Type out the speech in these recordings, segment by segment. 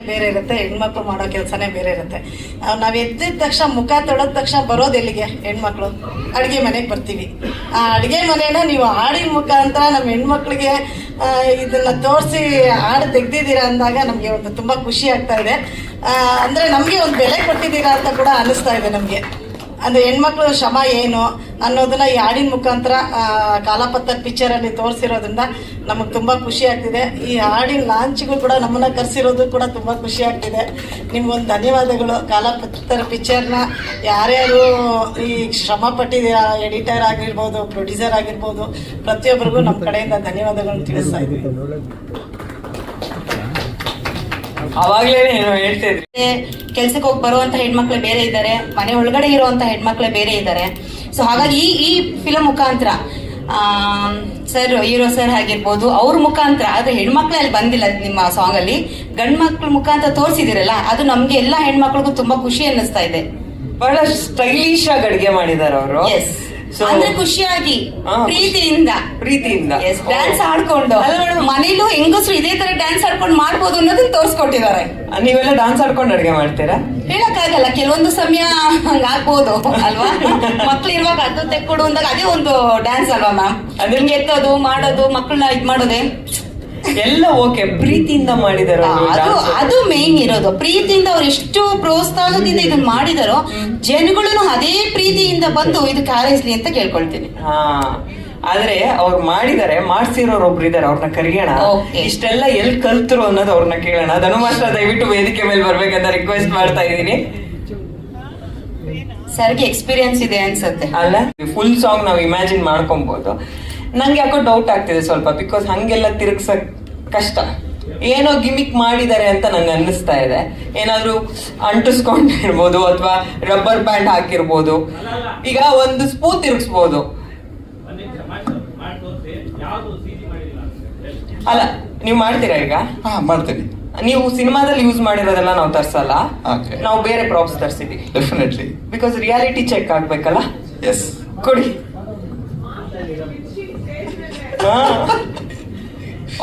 ಬೇರೆ ಇರುತ್ತೆ, ಹೆಣ್ಮಕ್ಳು ಮಾಡೋ ಕೆಲಸನೇ ಬೇರೆ ಇರುತ್ತೆ. ನಾವು ಎದ್ದಿದ ತಕ್ಷಣ ಮುಖ ತೊಳೆದ ತಕ್ಷಣ ಬರೋದು ಎಲ್ಲಿಗೆ ಹೆಣ್ಮಕ್ಳು? ಅಡುಗೆ ಮನೆಗೆ ಬರ್ತೀವಿ. ಆ ಅಡುಗೆ ಮನೆನ ನೀವು ಹಾಡಿನ ಮುಖಾಂತರ ನಮ್ಮ ಹೆಣ್ಮಕ್ಳಿಗೆ ಇದನ್ನು ತೋರಿಸಿ ಹಾಡು ತೆಗ್ದಿದ್ದೀರಾ ಅಂದಾಗ ನಮಗೆ ಒಂದು ತುಂಬ ಖುಷಿ ಆಗ್ತಾ ಇದೆ. ಅಂದರೆ ನಮಗೆ ಒಂದು ಬೆಲೆ ಕೊಟ್ಟಿದ್ದೀರಾ ಅಂತ ಕೂಡ ಅನ್ನಿಸ್ತಾ ಇದೆ ನಮಗೆ. ಅಂದರೆ ಹೆಣ್ಮಕ್ಳು ಶ್ರಮ ಏನು ಅನ್ನೋದನ್ನ ಈ ಹಾಡಿನ ಮುಖಾಂತರ ಕಾಲಾಪತ್ತ ಪಿಕ್ಚರಲ್ಲಿ ತೋರಿಸಿರೋದ್ರಿಂದ ನಮಗೆ ತುಂಬ ಖುಷಿ ಆಗ್ತಿದೆ. ಈ ಹಾಡಿನ ಲಾಂಚ್ಗೂ ಕೂಡ ನಮ್ಮನ್ನು ಕರೆಸಿರೋದು ಕೂಡ ತುಂಬ ಖುಷಿ ಆಗ್ತಿದೆ. ನಿಮ್ಗೊಂದು ಧನ್ಯವಾದಗಳು. ಕಾಲಾಪತ್ರ ಪಿಕ್ಚರ್ನ ಯಾರ್ಯಾರು ಈ ಶ್ರಮ ಪಟ್ಟಿದ್ದೀರಾ, ಎಡಿಟರ್ ಆಗಿರ್ಬೋದು, ಪ್ರೊಡ್ಯೂಸರ್ ಆಗಿರ್ಬೋದು, ಪ್ರತಿಯೊಬ್ಬರಿಗೂ ನಮ್ಮ ಕಡೆಯಿಂದ ಧನ್ಯವಾದಗಳನ್ನು ತಿಳಿಸ್ತಾ ಇದ್ದೀವಿ. ಅವಾಗ್ಲೇ ಹೇಳ್ತಾ ಇದ್ರಿ, ಕೆಲ್ಸಕ್ಕೆ ಹೋಗಿ ಬರುವಂತ ಹೆಣ್ಮಕ್ಳು ಬೇರೆ ಇದ್ದಾರೆ, ಮನೆ ಒಳಗಡೆ ಇರುವಂತ ಹೆಣ್ಮಕ್ಳು ಬೇರೆ ಇದ್ದಾರೆ. ಸೊ ಹಾಗಾಗಿ ಈ ಫಿಲಂ ಮುಖಾಂತರ ಸರ್, ಹೀರೋ ಸರ್ ಆಗಿರ್ಬೋದು, ಅವ್ರ ಮುಖಾಂತರ, ಆದ್ರೆ ಹೆಣ್ಮಕ್ಳು ಅಲ್ಲಿ ಬಂದಿಲ್ಲ ನಿಮ್ಮ ಸಾಂಗ್ ಅಲ್ಲಿ, ಗಂಡ್ ಮಕ್ಳ ಮುಖಾಂತರ ತೋರಿಸಿದಿರಲ್ಲ, ಅದು ನಮ್ಗೆ ಎಲ್ಲಾ ಹೆಣ್ಮಕ್ಳಿಗೂ ತುಂಬಾ ಖುಷಿ ಅನ್ನಿಸ್ತಾ ಇದೆ. ಬಹಳ ಸ್ಟೈಲಿಶ್ ಆಗಿ ಅಡಿಗೆ ಮಾಡಿದಾರೆ ಅವರು. ಅಂದ್ರೆ ಖುಷಿಯಾಗಿ ಪ್ರೀತಿಯಿಂದ ಡ್ಯಾನ್ಸ್ ಆಡ್ಕೊಂಡು, ಮನೇಲೂ ಹೆಂಗಸರು ಇದೇ ತರ ಡ್ಯಾನ್ಸ್ ಆಡ್ಕೊಂಡು ಮಾಡ್ಬೋದು ಅನ್ನೋದನ್ನ ತೋರ್ಸ್ಕೊಟ್ಟಿದ್ದಾರೆ. ನೀವೆಲ್ಲ ಡ್ಯಾನ್ಸ್ ಆಡ್ಕೊಂಡು ಅಡಿಗೆ ಮಾಡ್ತೀರಾ? ಹೇಳಕ್ಕಾಗಲ್ಲ, ಕೆಲವೊಂದು ಸಮಯ ಹಂಗಾಗ್ಬೋದು ಅಲ್ವಾ. ಮಕ್ಳು ಇರುವಾಗ ಅದು ತೆಕ್ಕೊಡು ಅಂದಾಗ ಅದೇ ಒಂದು ಡ್ಯಾನ್ಸ್ ಅಲ್ವಾ ಮ್ಯಾಮ್. ನಿಮ್ಗೆ ಎತ್ತೋದು ಮಾಡೋದು, ಮಕ್ಕಳನ್ನ ಇದ್ ಮಾಡೋದೇ ಎಲ್ಲ ಓಕೆ, ಪ್ರೀತಿಯಿಂದ ಮಾಡಿದಾರೆ. ಅದು ಮೇನ್ ಇರೋದು. ಪ್ರೀತಿಯಿಂದ ಅವ್ರು ಎಷ್ಟು ಪ್ರೋತ್ಸಾಹದಿಂದ ಇದನ್ನ ಮಾಡಿದಾರೋ, ಜನಗಳು ಅದೇ ಪ್ರೀತಿಯಿಂದ ಬಂದು ಇದಕ್ಕೆ ಹಾರೈಸ್ಲಿ ಅಂತ ಕೇಳ್ಕೊಳ್ತೀನಿ. ಆದ್ರೆ ಅವ್ರು ಮಾಡಿದಾರೆ, ಮಾಡ್ಸಿರೋರು ಒಬ್ರು ಇದಾರೆ, ಅವ್ರನ್ನ ಕರಿಯೋಣ. ಇಷ್ಟೆಲ್ಲ ಎಲ್ಲಿ ಕಲ್ತರು ಅನ್ನೋದು ಅವ್ರನ್ನ ಕೇಳೋಣ. ಧನು ಮಾಸ್ಟರ್ ದಯವಿಟ್ಟು ವೇದಿಕೆ ಮೇಲೆ ಬರ್ಬೇಕಂತ ರಿಕ್ವೆಸ್ಟ್ ಮಾಡ್ತಾ ಇದೀನಿ. ಸರ್ಗೆ ಎಕ್ಸ್ಪೀರಿಯನ್ಸ್ ಇದೆ ಅನ್ಸುತ್ತೆ ಅಲ್ಲ? ಫುಲ್ ಸಾಂಗ್ ನಾವು ಇಮ್ಯಾಜಿನ್ ಮಾಡ್ಕೊಬಹುದು. ನಂಗೆ ಯಾಕೋ ಡೌಟ್ ಆಗ್ತಿದೆ ಸ್ವಲ್ಪ, ಬಿಕಾಸ್ ಹಂಗೆಲ್ಲ ತಿರುಗ್ಸಕ್ ಕಷ್ಟ. ಏನೋ ಗಿಮಿಕ್ ಮಾಡಿದ್ದಾರೆ ಅಂತ ನಂಗೆ ಅನ್ನಿಸ್ತಾ ಇದೆ. ಏನಾದ್ರು ಅಂಟಿಸ್ಕೊಂಡಿರ್ಬೋದು ಅಥವಾ ರಬ್ಬರ್ ಬ್ಯಾಂಡ್ ಹಾಕಿರ್ಬೋದು. ಈಗ ಒಂದು ಸ್ಪೂನ್ ತಿರುಗಿಸ್ಬೋದು ಅಲ್ಲ? ನೀವು ಮಾಡ್ತೀರಾ ಈಗ? ಮಾಡ್ತೀನಿ. ನೀವು ಸಿನಿಮಾದಲ್ಲಿ ಯೂಸ್ ಮಾಡಿರೋದೆಲ್ಲ ನಾವು ತರ್ಸಲ್ಲ, ನಾವು ಬೇರೆ ಪ್ರಾಪ್ಸ್ ತರ್ಸಿದೀವಿ. ಡೆಫಿನೆಟ್ಲಿ, ಬಿಕಾಸ್ ರಿಯಾಲಿಟಿ ಚೆಕ್ ಆಗ್ಬೇಕಲ್ಲ. ಎಸ್, ಕೊಡಿ.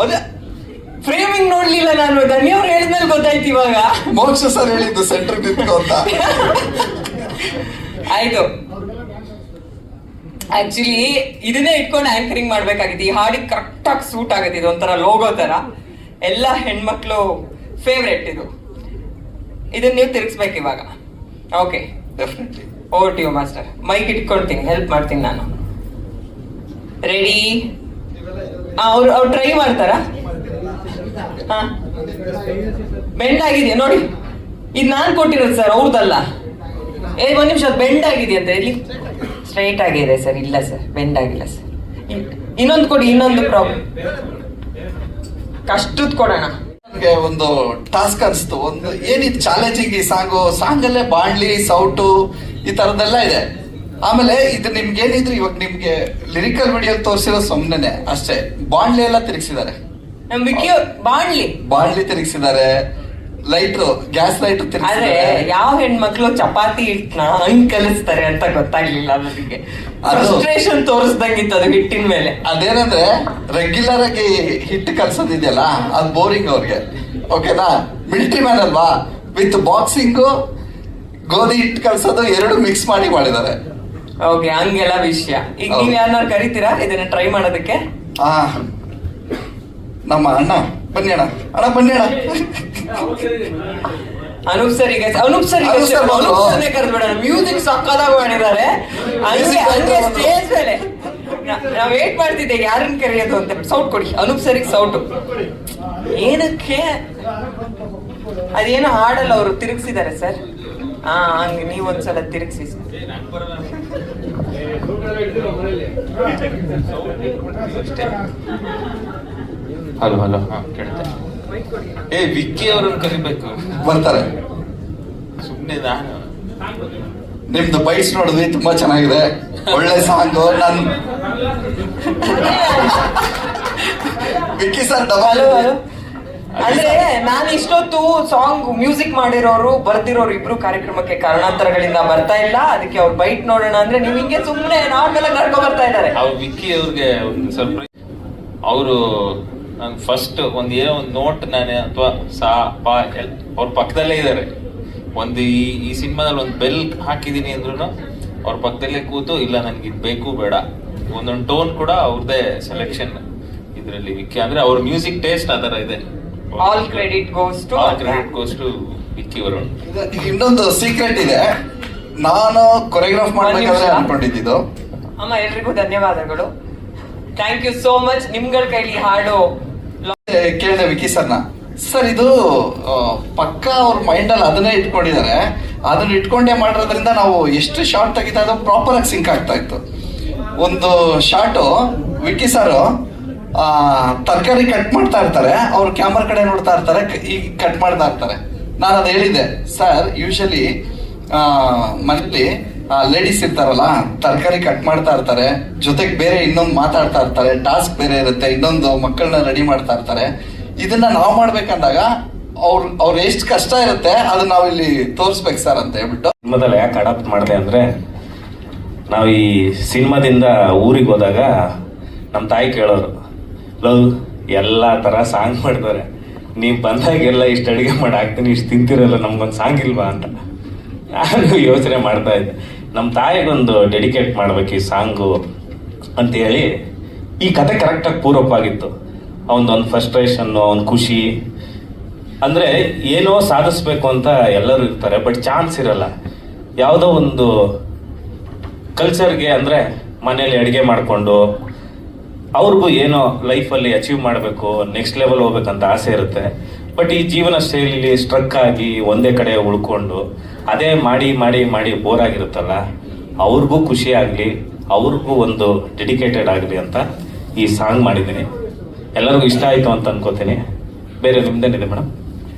ಅದೇ ಫ್ರೇಮಿಂಗ್ ನೋಡ್ಲಿಲ್ಲ ನಾನು. ಧನ್ಯವ್ರು ಹೇಳಿದ್ಮೇಲೆ ಗೊತ್ತಾಯ್ತು ಇವಾಗ. ಮೋಕ್ಷ ಸರ್ ಹೇಳಿದ್ದು ಸೆಂಟರ್ ನಿಂತ್ಕೋ ಅಂತ. ಆಯ್ತು, ಆಕ್ಚುಲಿ ಇದನ್ನೇ ಇಟ್ಕೊಂಡು ಆಂಕರಿಂಗ್ ಮಾಡ್ಬೇಕಾಗಿತ್ತು. ಈ ಹಾಡಿಗೆ ಕರೆಕ್ಟ್ ಆಗಿ ಸೂಟ್ ಆಗುತ್ತೆ. ಇದು ಒಂಥರ ಲೋಗೋ ತರ, ಎಲ್ಲ ಹೆಣ್ಮಕ್ಳು ಫೇವ್ರೆಟ್ ಇದು. ಇದನ್ನ ನೀವು ತಿರ್ಗಿಸ್ಬೇಕು ಇವಾಗ. Okay, definitely. Over to you master. Mic ಇಟ್ಕೊಳ್ತೀನಿ, ಹೆಲ್ಪ್ ಮಾಡ್ತೀನಿ ನಾನು. ರೆಡಿ? ಅವ್ರು ಟ್ರೈ ಮಾಡ್ತಾರ? ಬೆಂಡ್ ಆಗಿದೆಯಾ ನೋಡಿ. ಇದು ನಾನ್ ಕೊಟ್ಟಿರೋದು ಸರ್, ಅವ್ರದಲ್ಲ. ಒಂದ್ ನಿಮಿಷ, ಬೆಂಡ್ ಆಗಿದೆಯಂತೆ. ಇಲ್ಲಿ ಸ್ಟ್ರೈಟ್ ಆಗಿದೆ ಸರ್. ಇಲ್ಲ ಸರ್, ಬೆಂಡ್ ಆಗಿಲ್ಲ ಸರ್. ಇನ್ನೊಂದು ಕೊಡಿ, ಇನ್ನೊಂದು ಪ್ರಾಬ್ಲಮ್. ಕಷ್ಟದ್ ಕೊಡೋಣ. ನನಗೆ ಒಂದು ಟಾಸ್ಕ್ ಅನ್ಸ್ತು. ಒಂದು ಏನಿತ್ತು ಚಾಲೆಂಜಿಂಗ್ ಈ ಸಾಂಗ್ ಅಲ್ಲೇ ಬಾಣ್ಲಿ, ಸೌಟು, ಈ ತರದೆಲ್ಲ ಇದೆ. ಆಮೇಲೆ ಇದು ನಿಮ್ಗೆ ಏನಿದ್ರು ಇವಾಗ ನಿಮ್ಗೆ ಲಿರಿಕಲ್ ವಿಡಿಯೋ ತೋರಿಸಿರೋ ಸುಮ್ಮನೆ ಅಷ್ಟೇ. ಬಾಣ್ಲಿ ಎಲ್ಲ ತಿರುಗಿಸಿದ್ದಾರೆ. ಬಾಣ್ಲಿ ತಿರುಗಿಸಿದ್ದಾರೆ, ಲೈಟ್ರು, ಗ್ಯಾಸ್ ಲೈಟ್. ಆದ್ರೆ ಯಾವ ಹೆಣ್ಮಕ್ಳು ಚಪಾತಿ ಹಿಟ್ಟನ ಹಂಗ್ ಕಲಿಸ್ತಾರೆ ಅಂತ ಗೊತ್ತಾಗ್ಲಿಲ್ಲ ನನಗೆ. ಫ್ರಸ್ಟ್ರೇಷನ್ ತೋರಿಸ್ದಂಗಿತ್ತು ಅದು ಹಿಟ್ಟಿನ ಮೇಲೆ. ಅದೇನಂದ್ರೆ ರೆಗ್ಯುಲರ್ ಆಗಿ ಹಿಟ್ಟು ಕಲ್ಸೋದಿದೆಯಲ್ಲ, ಅದು ಬೋರಿಂಗ್ ಅವ್ರಿಗೆ. ಓಕೆನಾ? ಮಿಲಿಟರಿ ಮ್ಯಾನ್ ಅಲ್ವಾ, ವಿತ್ ಬಾಕ್ಸಿಂಗು ಗೋಧಿ ಹಿಟ್ಟು ಕಲ್ಸೋದು ಎರಡು ಮಿಕ್ಸ್ ಮಾಡಿ ಮಾಡಿದ್ದಾರೆ. ಓಕೆ, ಹಂಗೆಲ್ಲ ವಿಷಯ. ಈಗ ನೀವ್ ಯಾರನ್ನಾರು ಕರಿತೀರಾ ಇದನ್ನ ಟ್ರೈ ಮಾಡೋದಕ್ಕೆ? ನಮ್ಮ ಅಣ್ಣ ಬನ್ನಿ ಅಣ್ಣ, ಬನ್ನಿ ಅಣ್ಣ. ಅನೂಪ್ ಸರ್ ಕರೆದ್ಬಿಡೋಣ. ಮ್ಯೂಸಿಕ್ ಸಕ್ಕದಾಗಿ ಮಾಡಿದ್ದಾರೆ. ಹಂಗೆ ಸ್ಟೇಜ್ ಮೇಲೆ ನಾವ್ ವೇಟ್ ಮಾಡ್ತಿದ್ದೆ ಯಾರನ್ನ ಕರೆಯೋದು ಅಂತ. ಸೌಟ್ ಕೊಡಿ ಅನೂಪ್ ಸರಿಗೆ. ಸೌಟು ಏನಕ್ಕೆ? ಅದೇನೋ ಹಾಡಲ್ಲ, ಅವರು ತಿರುಗಿಸಿದ್ದಾರೆ ಸರ್. ಹಂಗೆ ನೀವೊಂದ್ಸಲ ತಿರುಗಿಸಿ. ಹಲೋ ಹಲೋ, ಕೇಳುತ್ತೆ. ವಿಕ್ಕಿ ಅವ್ರನ್ನ ಕರಿಬೇಕು, ಬರ್ತಾರೆ. ಸುಮ್ಮನೆ ನಾನು ನಿಮ್ದು ಬೈಟ್ಸ್ ನೋಡಿದ್ವಿ, ತುಂಬಾ ಚೆನ್ನಾಗಿದೆ, ಒಳ್ಳೆ ಸಾಂಗು. Vicky sir double. ಅಂದ್ರೆ ನಾನು ಇಷ್ಟೊತ್ತು ಸಾಂಗ್ ಮ್ಯೂಸಿಕ್ ಮಾಡಿರೋರು ಬರ್ದಿರೋರು ಇಬ್ರು ಕಾರ್ಯಕ್ರಮಕ್ಕೆ ಕಾರಣಾಂತರಗಳಿಂದ ಬರ್ತಾ ಇಲ್ಲ. ಅದಕ್ಕೆ ಅವ್ರು ಬೈಟ್ ನೋಡೋಣ ಅಂದ್ರೆ ನೀವ್ ಹಿಂಗೆ ಸುಮ್ಮನೆ ನಾರ್ಮಲ್ ಆಗಿ ನಡ್ಕೊ ಬರ್ತಾ ಇದಾರೆ. ಅವ್ರು ವಿಕ್ಕಿ ಅವ್ರಿಗೆ ಒಂದು ಸರ್ಪ್ರೈಸ್. ಅವರು ನಾನು ಫಸ್ಟ್ ಏನೋ ಒಂದು ನೋಟ್ ನಾನೇ ಅಥವಾ ಸಾ ಅವ್ರ ಪಕ್ಕದಲ್ಲೇ ಇದ್ದಾರೆ. ಒಂದು ಈ ಸಿನಿಮಾದಲ್ಲಿ ಒಂದು ಬೆಲ್ ಹಾಕಿದೀನಿ ಅಂದ್ರೂ ಅವ್ರ ಪಕ್ಕದಲ್ಲೇ ಕೂತು ಇಲ್ಲ ನನ್ಗೆ ಇದು ಬೇಕು ಬೇಡ, ಒಂದೊಂದು ಟೋನ್ ಕೂಡ ಅವ್ರದೇ ಸೆಲೆಕ್ಷನ್ ಇದರಲ್ಲಿ ವಿಕ್ಕಿ. ಅಂದ್ರೆ ಅವ್ರ ಮ್ಯೂಸಿಕ್ ಟೇಸ್ಟ್ ಆ ಥರ ಇದೆ. All credit goes to Vicky Varun. ಇನ್ನೊಂದು ಸೀಕ್ರೆಟ್ ಇದೆ, ನಾನು ಕೊರಿಯೋಗ್ರಾಫ್ ಮಾಡ್ಬೇಕಾದ್ರೆ ಅನ್ಕೊಂಡಿದ್ದು. ಅಮ್ಮ ಎಲ್ರಿಗೂ ಧನ್ಯವಾದಗಳು, ಥ್ಯಾಂಕ್ ಯು ಸೋ ಮಚ್. ನಿಮ್ಗಳ ಕೈಲಿ ಹಾಡು ಕೇಳಿದೆ ವಿಕ್ಕಿ ಸರ್ನ, ಸರ್ ಇದು ಪಕ್ಕ ಅವ್ರ ಮೈಂಡ್ ಅಲ್ಲಿ ಅದನ್ನೇ ಇಟ್ಕೊಂಡಿದ್ದಾರೆ, ಅದನ್ನ ಇಟ್ಕೊಂಡೇ ಮಾಡಿರೋದ್ರಿಂದ ನಾವು ಎಷ್ಟು ಶಾರ್ಟ್ ತೆಗಿತಾ ಇದ್ದೋ ಪ್ರಾಪರ್ ಆಗಿ ಸಿಂಕ್ ಆಗ್ತಾ ಇತ್ತು. ಒಂದು ಶಾರ್ಟು ವಿಕ್ಕಿ ಸರ್ ತರಕಾರಿ ಕಟ್ ಮಾಡ್ತಾ ಇರ್ತಾರೆ, ಅವ್ರು ಕ್ಯಾಮರಾ ಕಡೆ ನೋಡ್ತಾ ಇರ್ತಾರೆ, ಈಗ ಕಟ್ ಮಾಡ್ತಾ ಇರ್ತಾರೆ. ನಾನು ಅದು ಹೇಳಿದ್ದೆ, ಸರ್ ಯೂಶಲಿ ಮನೇಲಿ ಲೇಡೀಸ್ ಇರ್ತಾರಲ್ಲ, ತರಕಾರಿ ಕಟ್ ಮಾಡ್ತಾ ಇರ್ತಾರೆ, ಜೊತೆಗೆ ಬೇರೆ ಇನ್ನೊಂದು ಮಾತಾಡ್ತಾ ಇರ್ತಾರೆ, ಟಾಸ್ಕ್ ಬೇರೆ ಇರುತ್ತೆ, ಇನ್ನೊಂದು ಮಕ್ಕಳನ್ನ ರೆಡಿ ಮಾಡ್ತಾ ಇರ್ತಾರೆ. ಇದನ್ನ ನಾವು ಮಾಡ್ಬೇಕಂದಾಗ ಅವ್ರು ಎಷ್ಟು ಕಷ್ಟ ಇರುತ್ತೆ ಅದನ್ನ ನಾವು ಇಲ್ಲಿ ತೋರಿಸ್ಬೇಕು ಸರ್ ಅಂತ ಹೇಳ್ಬಿಟ್ಟು. ಸಿನಿಮಾದಲ್ಲಿ ಯಾಕೆ ಅಡಾಪ್ಟ್ ಮಾಡಿದೆ ಅಂದರೆ, ನಾವು ಈ ಸಿನಿಮಾದಿಂದ ಊರಿಗೆ ಹೋದಾಗ ನಮ್ಮ ತಾಯಿ ಕೇಳೋರು, ಲವ್ ಎಲ್ಲ ಥರ ಸಾಂಗ್ ಮಾಡ್ತಾರೆ, ನೀವು ಬಂದಾಗೆಲ್ಲ ಇಷ್ಟು ಅಡುಗೆ ಮಾಡಿ ಹಾಕ್ತೀನಿ, ಇಷ್ಟು ತಿಂತಿರಲ್ಲ, ನಮ್ಗೊಂದು ಸಾಂಗ್ ಇಲ್ವಾ ಅಂತ ನಾನು ಯೋಚನೆ ಮಾಡ್ತಾ ಇದ್ದೆ. ನಮ್ಮ ತಾಯಿಗೊಂದು ಡೆಡಿಕೇಟ್ ಮಾಡ್ಬೇಕು ಈ ಸಾಂಗು ಅಂತೇಳಿ. ಈ ಕತೆ ಕರೆಕ್ಟಾಗಿ ಪೂರಕವಾಗಿತ್ತು. ಅವನದೊಂದು ಫ್ರಸ್ಟ್ರೇಷನ್ನು, ಅವನ ಖುಷಿ, ಅಂದರೆ ಏನೋ ಸಾಧಿಸ್ಬೇಕು ಅಂತ ಎಲ್ಲರೂ ಇರ್ತಾರೆ, ಬಟ್ ಚಾನ್ಸ್ ಇರಲ್ಲ. ಯಾವುದೋ ಒಂದು ಕಲ್ಚರ್ಗೆ ಅಂದರೆ ಮನೇಲಿ ಅಡುಗೆ ಮಾಡಿಕೊಂಡು ಅವ್ರಿಗೂ ಏನೋ ಲೈಫಲ್ಲಿ ಅಚೀವ್ ಮಾಡಬೇಕು, ನೆಕ್ಸ್ಟ್ ಲೆವೆಲ್ ಹೋಗ್ಬೇಕಂತ ಆಸೆ ಇರುತ್ತೆ. ಬಟ್ ಈ ಜೀವನ ಶೈಲಿಲಿ ಸ್ಟ್ರಕ್ ಆಗಿ ಒಂದೇ ಕಡೆ ಉಳ್ಕೊಂಡು ಅದೇ ಮಾಡಿ ಮಾಡಿ ಮಾಡಿ ಬೋರ್ ಆಗಿರುತ್ತಲ್ಲ, ಅವ್ರಿಗೂ ಖುಷಿ ಆಗಲಿ, ಅವ್ರಿಗೂ ಒಂದು ಡೆಡಿಕೇಟೆಡ್ ಆಗಲಿ ಅಂತ ಈ ಸಾಂಗ್ ಮಾಡಿದ್ದೀನಿ. ಎಲ್ಲರಿಗೂ ಇಷ್ಟ ಆಯಿತು ಅಂತ ಅನ್ಕೋತೀನಿ. ಬೇರೆ ನಿಮ್ದೇನಿದೆ ಮೇಡಮ್?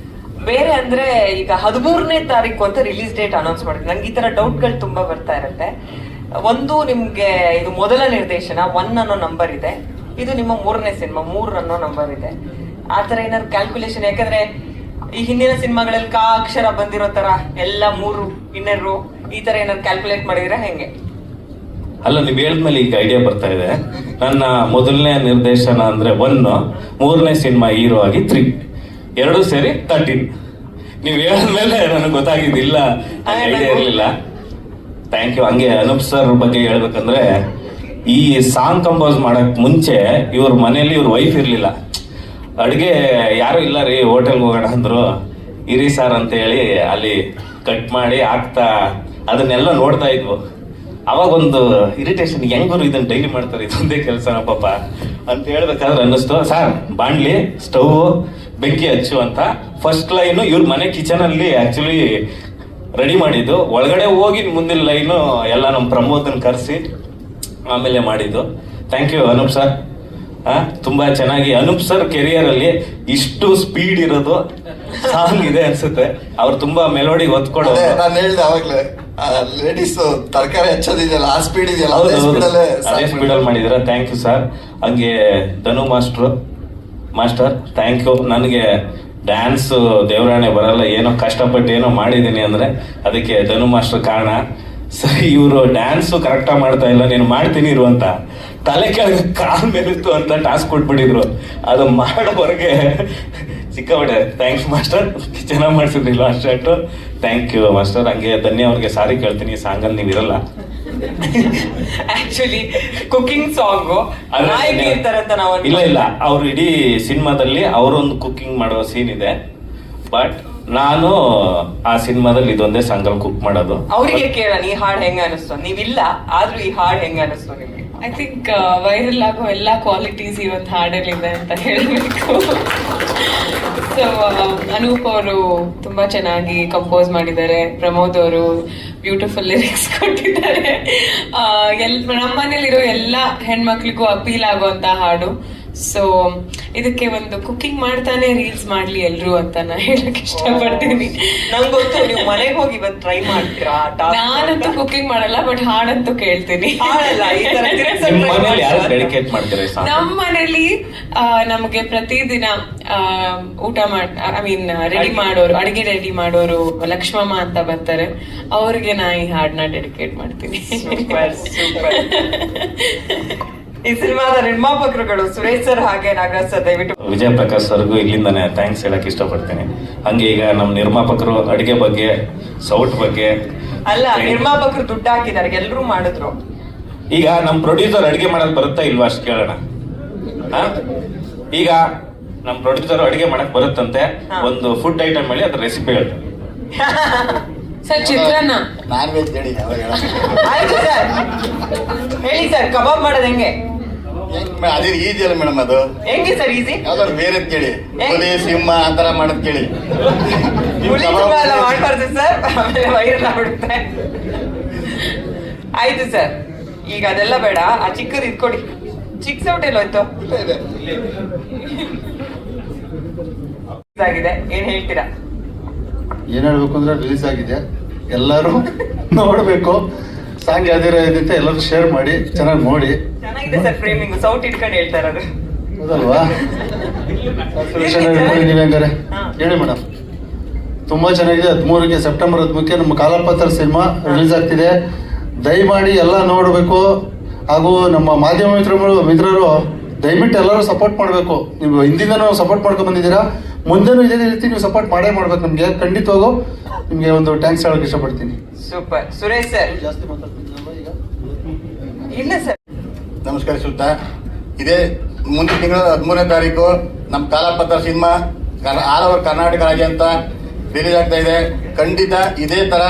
ಬೇರೆ ಅಂದ್ರೆ ಈಗ 13ನೇ ತಾರೀಕು ಅಂತ ರಿಲೀಸ್ ಡೇಟ್ ಅನೌನ್ಸ್ ಮಾಡಿದ್ವಿ. ನಂಗೆ ಈ ತರ ಡೌಟ್ಗಳು ತುಂಬಾ ಬರ್ತಾ ಇರುತ್ತೆ. ಒಂದು, ನಿಮ್ಗೆ ಇದು ಮೊದಲ ನಿರ್ದೇಶನ, 1 ಅನ್ನೋ ನಂಬರ್ ಇದೆ, ಇದು ನಿಮ್ಮ 3ನೇ ಸಿನಿಮಾ, 3 ಅನ್ನೋ ನಂಬರ್ ಇದೆ. ಆ ತರ ಏನಾದ್ರು ಕ್ಯಾಲ್ಕುಲೇಷನ್? ಯಾಕಂದ್ರೆ ಈ ಹಿಂದಿನ ಸಿನಿಮಾಗಳಲ್ಲಿ ಅಕ್ಷರ ಬಂದಿರೋ ತರ ಎಲ್ಲ 3 ಇನ್ನರು ಈ ತರ ಏನಾದ್ರು ಕ್ಯಾಲ್ಕುಲೇಟ್ ಮಾಡಿದ್ರೆ ಹೆಂಗೆ? ಅಲ್ಲ, ನೀವು ಹೇಳಿದ್ಮೇಲೆ ಈಗ ಐಡಿಯಾ ಬರ್ತಾ ಇದೆ. ನನ್ನ ಮೊದಲನೇ ನಿರ್ದೇಶನ ಅಂದ್ರೆ 1, 3ನೇ ಸಿನಿಮಾ ಹೀರೋ ಆಗಿ 3, 2 ಸೇರಿ 13. ನೀವು ಹೇಳಿದ್ಮೇಲೆ ನನಗೆ ಗೊತ್ತಾಗಿದ್ದಿಲ್ಲ, ಐಡಿಯಾ ಇರಲಿಲ್ಲ. Thank you. ಹಂಗೆ ಅನೂಪ್ ಸರ್ ಬಗ್ಗೆ ಹೇಳ್ಬೇಕಂದ್ರೆ, ಈ ಸಾಂಗ್ ಕಂಪೋಸ್ ಮಾಡಕ್ ಮುಂಚೆ ಇವ್ರ ಮನೇಲಿ ಇವ್ರ ವೈಫ್ ಇರ್ಲಿಲ್ಲ. ಅಡುಗೆ ಯಾರು ಇಲ್ಲ ರೀ, ಹೋಟೆಲ್ಗೆ ಹೋಗೋಣ ಅಂದ್ರು. ಇರಿ ಸಾರ್ ಅಂತ ಹೇಳಿ ಅಲ್ಲಿ ಕಟ್ ಮಾಡಿ ಹಾಕ್ತಾ ಅದನ್ನೆಲ್ಲ ನೋಡ್ತಾ ಇದ್ವು. ಅವಾಗೊಂದು ಇರಿಟೇಷನ್, ಹೆಂಗರು ಇದನ್ನ ಡೈಲಿ ಮಾಡ್ತಾರೆ, ಇದೊಂದೇ ಕೆಲಸನ ಪಾಪ ಅಂತ ಹೇಳ್ಬೇಕಾದ್ರೆ ಅನ್ನಿಸ್ತು, ಸರ್ ಬಾಣ್ಲಿ ಸ್ಟವ್ ಬೆಂಕಿ ಹಚ್ಚು ಅಂತ. ಫಸ್ಟ್ ಲೈನು ಇವ್ರ ಮನೆ ಕಿಚನ್ ಅಲ್ಲಿ ಆಕ್ಚುಲಿ ರೆಡಿ ಮಾಡಿದ್ದು. ಒಳಗಡೆ ಹೋಗಿ ಮುಂದಿನ ಲೈನು ಎಲ್ಲ ನಮ್ಮ ಪ್ರಮೋದನ್ ಕರೆಸಿ ಆಮೇಲೆ ಮಾಡಿದ್ದು. Thank you Anoop sir. ತುಂಬಾ ಚೆನ್ನಾಗಿ ಅನೂಪ್ ಸರ್ ಕೆರಿಯರ್ ಅಲ್ಲಿ ಇಷ್ಟು ಸ್ಪೀಡ್ ಇರೋದು ಸಾಂಗ್ ಇದೆ ಅನ್ಸುತ್ತೆ. ಅವ್ರು ತುಂಬಾ ಮೆಲೋಡಿ ಒತ್ಕೊಡೋದು. ನಾನು ಹೇಳ್ದೆ ಅವಾಗ್ಲೇ, ಲೇಡೀಸ್ ತರಕಾರಿ ಹಚ್ಚೋದಿದೆಯಲ್ಲ, ಆ ಸ್ಪೀಡ್ ಇದೆಯಲ್ಲ, ಅದೇ ಸ್ಪೀಡಲ್ಲಿ ಮಾಡಿದಿರ. Thank you sir. ಹಂಗೆ ಧನು ಮಾಸ್ಟರ್ ಥ್ಯಾಂಕ್ ಯು. ನನಗೆ ಡ್ಯಾನ್ಸ್ ದೇವರಾಣೆ ಬರಲ್ಲ, ಏನೋ ಕಷ್ಟಪಟ್ಟು ಏನೋ ಮಾಡಿದ್ದೀನಿ ಅಂದ್ರೆ ಅದಕ್ಕೆ ಧನು ಮಾಸ್ಟರ್ ಕಾರಣ. ಸರಿ, ಇವರು ಡ್ಯಾನ್ಸು ಕರೆಕ್ಟಾಗಿ ಮಾಡ್ತಾ ಇಲ್ಲ, ನೀನು ಮಾಡ್ತೀನಿ ಇರು ಅಂತ ತಲೆ ಕೆಳಗೆ ಕಾಲ್ ಮೇಲಿತ್ತು ಅಂತ ಟಾಸ್ಕ್ ಕೊಟ್ಬಿಟ್ಟಿದ್ರು. ಅದು ಮಾಡೋವರೆಗೆ ಸಿಕ್ಕಾಬಿಟ್ಟೆ. ಥ್ಯಾಂಕ್ಸ್ ಮಾಸ್ಟರ್, ಚೆನ್ನಾಗಿ ಮಾಡಿಸಿದ್ರಿಲ್ಲ ಅಷ್ಟು. Thank you master. ಹಂಗೆ ಧನ್ಯ ಅವ್ರಿಗೆ ಸಾರಿ ಕೇಳ್ತೀನಿ, ಸಾಂಗಲ್ಲಿ ನೀವು ಇರಲ್ಲ. ಆಕ್ಚುಲಿ ಕುಕಿಂಗ್ ಸಾಂಗು ಇರ್ತಾರಂತ ನಾವು ಇಲ್ಲ, ಅವ್ರು ಇಡೀ ಸಿನಿಮಾದಲ್ಲಿ ಅವರೊಂದು ಕುಕಿಂಗ್ ಮಾಡೋ ಸೀನ್ ಇದೆ. ಬಟ್ ನಾನು ಆ ಸಿನಿಮಾದಲ್ಲಿ ಇದೊಂದೇ ಸಾಂಗಲ್ಲಿ ಕುಕ್ ಮಾಡೋದು. ಅವರಿಗೆ ಕೇಳೋಣ, ಈ ಹಾಡು ಹೆಂಗ ಅನಿಸ್ತು? ನೀವಿಲ್ಲ ಆದ್ರೂ ಈ ಹಾಡು ಹೆಂಗ ಅನಿಸ್ತು ನಿಮ್ಗೆ? ಐ ಥಿಂಕ್ ವೈರಲ್ ಆಗೋ ಎಲ್ಲ ಕ್ವಾಲಿಟೀಸ್ ಈ ಒಂದು ಹಾಡಲ್ಲಿದೆ ಅಂತ ಹೇಳಬೇಕು. ಸೊ ಅನೂಪ್ ಅವರು ತುಂಬಾ ಚೆನ್ನಾಗಿ ಕಂಪೋಸ್ ಮಾಡಿದ್ದಾರೆ, ಪ್ರಮೋದ್ ಅವರು ಬ್ಯೂಟಿಫುಲ್ ಲಿರಿಕ್ಸ್ ಕೊಟ್ಟಿದ್ದಾರೆ. ನಮ್ಮನೇಲಿರೋ ಎಲ್ಲ ಹೆಣ್ಮಕ್ಳಿಗೂ ಅಪೀಲ್ ಆಗುವಂತ ಹಾಡು. ಸೊ ಇದಕ್ಕೆ ಒಂದು ಕುಕಿಂಗ್ ಮಾಡ್ತಾನೆ ರೀಲ್ಸ್ ಮಾಡ್ಲಿ ಎಲ್ರು ಅಂತ ನಾ ಹೇಳಕ್ ಇಷ್ಟಪಡ್ತೀನಿ. ನಂಗೆ ಗೊತ್ತು, ನೀವು ಮನೆಗೆ ಹೋಗಿ ಇವತ್ತು ಟ್ರೈ ಮಾಡ್ತೀರಾ? ನಾನಂತೂ ಕುಕಿಂಗ್ ಮಾಡಲ್ಲ, ಬಟ್ ಹಾಡಂತೂ ಕೇಳ್ತೀನಿ. ನಮ್ಮ ಮನೇಲಿ ನಮ್ಗೆ ಪ್ರತಿದಿನ ಊಟ ರೆಡಿ ಮಾಡೋರು, ಅಡಿಗೆ ರೆಡಿ ಮಾಡೋರು ಲಕ್ಷ್ಮಮ್ಮ ಅಂತ ಬರ್ತಾರೆ, ಅವ್ರಿಗೆ ನಾ ಈ ಹಾಡನ್ನ ಡೆಡಿಕೇಟ್ ಮಾಡ್ತೀನಿ. ಈ ಸಿನಿಮಾದ ನಿರ್ಮಾಪಕರುಗಳು ಸುರೇಶ್ ಸರ್ ಹಾಗೆ ನಾಗರಾಜ್ ಸರ್, ದಯವಿಟ್ಟು. ವಿಜಯ ಪ್ರಕಾಶ್ ಸರ್ಗೂ ಇಲ್ಲಿಂದಾನೆ ಥ್ಯಾಂಕ್ಸ್ ಹೇಳಕ್ ಇಷ್ಟಪಡ್ತೀನಿ. ಹಂಗೆ ಈಗ ನಮ್ಮ ನಿರ್ಮಾಪಕರು ಅಡಿಗೆ ಬಗ್ಗೆ, ಸೌಟ್ ಬಗ್ಗೆ ಅಲ್ಲ, ನಿರ್ಮಾಪಕರು ದುಡ್ಡು ಹಾಕಿದ್ದಾರೆ, ಎಲ್ಲರೂ ಮಾಡಿದ್ರು. ಈಗ ನಮ್ಮ ಪ್ರೊಡ್ಯೂಸರ್ ಅಡಿಗೆ ಮಾಡಕ್ ಬರುತ್ತಾ ಇಲ್ವಾ ಅಷ್ಟು ಕೇಳೋಣ. ಈಗ ನಮ್ಮ ಪ್ರೊಡ್ಯೂಸರ್ ಅಡಿಗೆ ಮಾಡಕ್ ಬರುತ್ತಂತೆ, ಒಂದು ಫುಡ್ ಐಟಮ್ ಹೇಳಿ ಅದ್ರ ರೆಸಿಪಿ ಹೇಳ್ತಾರೆ. ಸರ್ ಚಿತ್ರಾನ್ನ ನಾನ್ ವೆಜ್ ಹೇಳಿ ಆಯ್ತು ಸರ್, ಹೇಳಿ ಸರ್, ಕಬಾಬ್ ಮಾಡೋದು ಹೆಂಗೆ? ಅದೇ ಈಜಿ ಅಲ್ಲ ಮೇಡಮ್, ಅದು ಹೆಂಗೆ ಸರ್ ಈಸಿ? ಯಾವ್ದಾದ್ರು ಬೇರೆ ಕೇಳಿ, ಹುಲಿ ಸಿಂಹ ಆ ತರ ಮಾಡೋದ್ ಕೇಳಿ. ಹುಲಿ ತುಂಬ ಎಲ್ಲ ಮಾಡ್ಬಾರ್ದು ಸರ್, ಆಮೇಲೆ ವೈರಲ್ ಆಗ್ಬಿಡುತ್ತೆ. ಆಯ್ತು ಸರ್, ಈಗ ಅದೆಲ್ಲ ಬೇಡ, ಆ ಚಿಕ್ಕದು ಇದ್ಕೊಡಿ. ಚಿಕ್ಕ ಸೌಟ್ ಎಲ್ಲೋಯ್ತು? ಆಗಿದೆ, ಏನ್ ಹೇಳ್ತೀರಾ? ಏನ್ ಹೇಳ್ಬೇಕು ಅಂದ್ರೆ ರಿಲೀಸ್ ಆಗಿದೆ, ಎಲ್ಲರೂ ನೋಡ್ಬೇಕು. ಸಾಂಗ್ ಯಾವ್ದಿರ ಇದಂತೆ ಎಲ್ಲರೂ ಶೇರ್ ಮಾಡಿ, ಚೆನ್ನಾಗಿ ನೋಡಿ. ಚೆನ್ನಾಗಿದೆ ಸರ್ ಫ್ರೇಮಿಂಗ್, ಸೌಟ್ ಇಟ್ಕೊಂಡು ಹೇಳ್ತಾ ಇರೋದು. ಹೌದಲ್ವಾ? ನೀವು ಹೆಂಗಾರೆ ಹೇಳಿ ಮೇಡಮ್. ತುಂಬಾ ಚೆನ್ನಾಗಿದೆ. 13ಕ್ಕೆ ಸೆಪ್ಟೆಂಬರ್ 13ಕ್ಕೆ ನಮ್ಮ ಕಾಲಪತ್ರ ಸಿನಿಮಾ ರಿಲೀಸ್ ಆಗ್ತಿದೆ. ದಯಮಾಡಿ ಎಲ್ಲ ನೋಡಬೇಕು. ಹಾಗೂ ನಮ್ಮ ಮಾಧ್ಯಮ ಮಿತ್ರರು ದಯವಿಟ್ಟು ಎಲ್ಲರೂ ಸಪೋರ್ಟ್ ಮಾಡಬೇಕು. ನೀವು ಹಿಂದಿಂದನೂ ಸಪೋರ್ಟ್ ಮಾಡ್ಕೊಂಡು ಬಂದಿದ್ದೀರಾ, ಮುಂದೆನೂ ಇದೇ ರೀತಿ ನೀವು ಸಪೋರ್ಟ್ ಮಾಡೇ ಮಾಡ್ಬೇಕು. ನಮ್ಗೆ ಖಂಡಿತವಾಗೂ ನಿಮ್ಗೆ ಒಂದು ಥ್ಯಾಂಕ್ಸ್ ಹೇಳಕ್ ಇಷ್ಟಪಡ್ತೀನಿ. ಸೂಪರ್. ಸುರೇಶ್ ಸರ್ ಜಾಸ್ತಿ ಮಾತಾಡ್ತೀನಿ ಈಗ. ಇಲ್ಲ ಸರ್. ನಮಸ್ಕಾರ ಸುತ್ತ. ಇದೇ ಮುಂದಿನ ತಿಂಗಳ 13ನೇ ತಾರೀಕು ನಮ್ಮ Kalapatra cinema all over Karnataka ರಾಜ್ಯಾದ್ಯಂತ ರಿಲೀಸ್ ಆಗ್ತಾ ಇದೆ. ಖಂಡಿತ ಇದೇ ತರ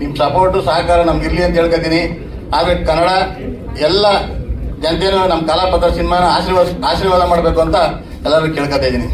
ನಿಮ್ಮ ಸಪೋರ್ಟು ಸಹಕಾರ ನಮ್ಗೆ ಇರ್ಲಿ ಅಂತ ಹೇಳ್ಕೊತೀನಿ. ಆದ್ರೆ ಕನ್ನಡ ಎಲ್ಲ ಜನತೆಯೂ ನಮ್ಮ ಕಾಲಪತ್ರ ಸಿನಿಮಾನ ಆಶೀರ್ವಾದ ಮಾಡಬೇಕು ಅಂತ ಎಲ್ಲರೂ ಕೇಳ್ಕೊತಾ ಇದ್ದೀನಿ.